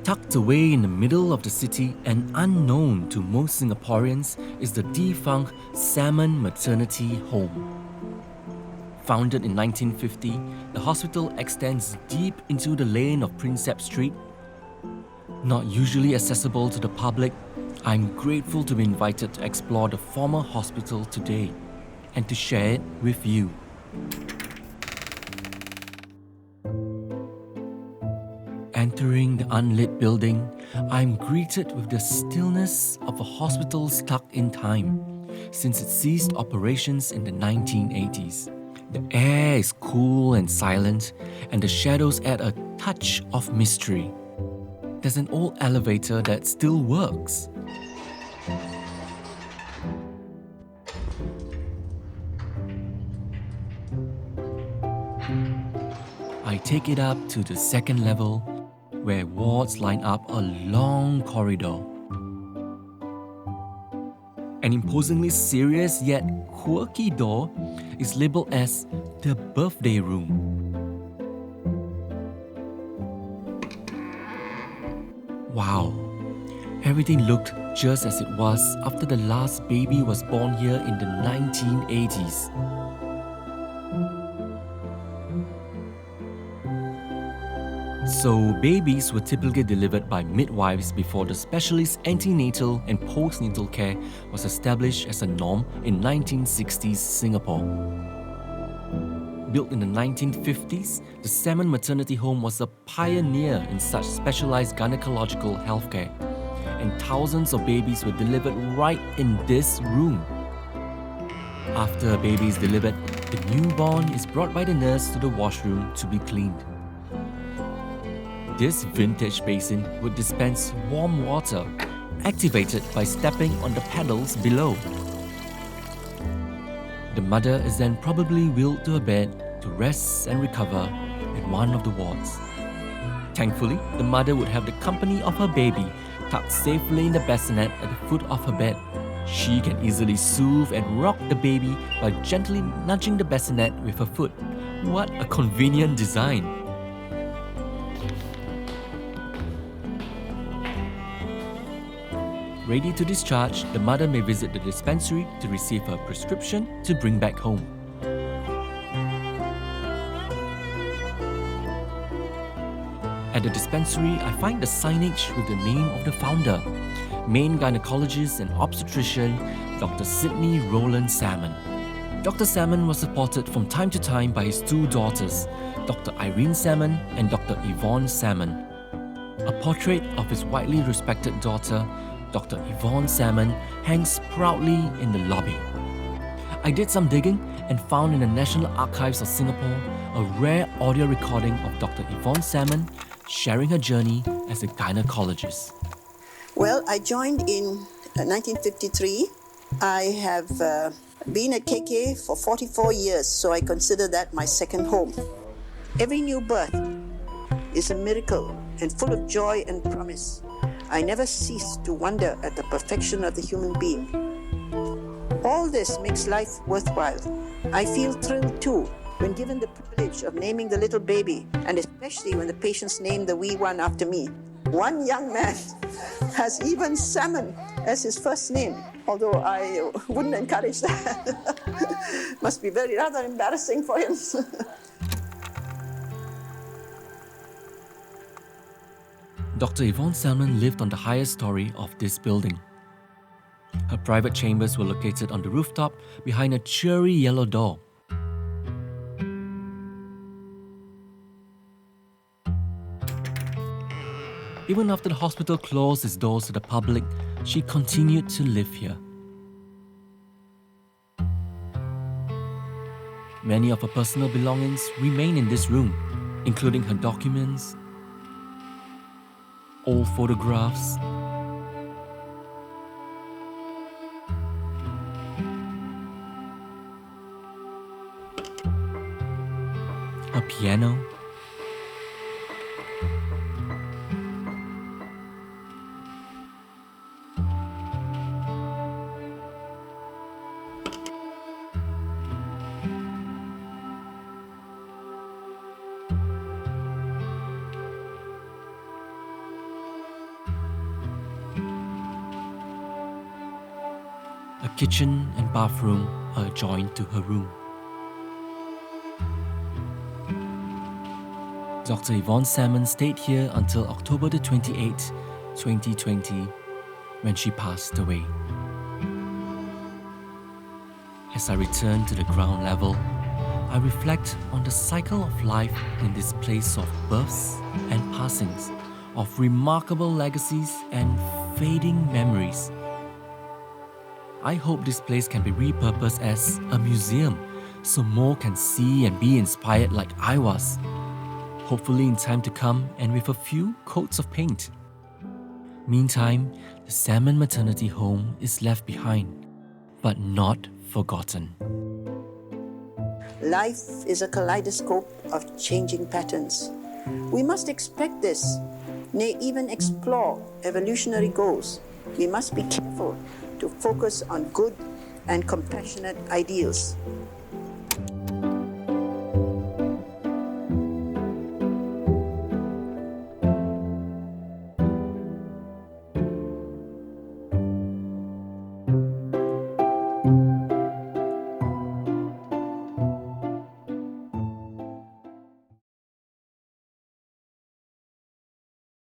Tucked away in the middle of the city and unknown to most Singaporeans is the defunct Salmon Maternity Home. Founded in 1950, the hospital extends deep into the lane of Prinsep Street. Not usually accessible to the public, I'm grateful to be invited to explore the former hospital today and to share it with you. Entering the unlit building, I'm greeted with the stillness of a hospital stuck in time, since it ceased operations in the 1980s. The air is cool and silent, and the shadows add a touch of mystery. There's an old elevator that still works. I take it up to the second level, where wards line up a long corridor. An imposingly serious yet quirky door is labelled as the birthday room. Wow, everything looked just as it was after the last baby was born here in the 1980s. So, babies were typically delivered by midwives before the specialist antenatal and postnatal care was established as a norm in 1960s Singapore. Built in the 1950s, the Salmon Maternity Home was a pioneer in such specialized gynecological healthcare, and thousands of babies were delivered right in this room. After a baby is delivered, the newborn is brought by the nurse to the washroom to be cleaned. This vintage basin would dispense warm water, activated by stepping on the pedals below. The mother is then probably wheeled to a bed to rest and recover in one of the wards. Thankfully, the mother would have the company of her baby tucked safely in the bassinet at the foot of her bed. She can easily soothe and rock the baby by gently nudging the bassinet with her foot. What a convenient design! Ready to discharge, the mother may visit the dispensary to receive her prescription to bring back home. At the dispensary, I find the signage with the name of the founder, main gynecologist and obstetrician, Dr. Sidney Rowland Salmon. Dr. Salmon was supported from time to time by his two daughters, Dr. Irene Salmon and Dr. Yvonne Salmon. A portrait of his widely respected daughter, Dr. Yvonne Salmon, hangs proudly in the lobby. I did some digging and found in the National Archives of Singapore a rare audio recording of Dr. Yvonne Salmon sharing her journey as a gynecologist. Well, I joined in 1953. I have been at KK for 44 years, so I consider that my second home. Every new birth is a miracle and full of joy and promise. I never cease to wonder at the perfection of the human being. All this makes life worthwhile. I feel thrilled too when given the privilege of naming the little baby, and especially when the patients name the wee one after me. One young man has even Salmon as his first name, although I wouldn't encourage that. Must be rather embarrassing for him. Dr. Yvonne Salmon lived on the highest story of this building. Her private chambers were located on the rooftop behind a cheery yellow door. Even after the hospital closed its doors to the public, she continued to live here. Many of her personal belongings remain in this room, including her documents, old photographs, a piano, kitchen and bathroom are adjoined to her room. Dr. Yvonne Salmon stayed here until October the 28th, 2020, when she passed away. As I return to the ground level, I reflect on the cycle of life in this place of births and passings, of remarkable legacies and fading memories. I hope this place can be repurposed as a museum so more can see and be inspired like I was. Hopefully in time to come and with a few coats of paint. Meantime, the Salmon Maternity Home is left behind, but not forgotten. Life is a kaleidoscope of changing patterns. We must expect this, nay, even explore evolutionary goals. We must be careful to focus on good and compassionate ideals.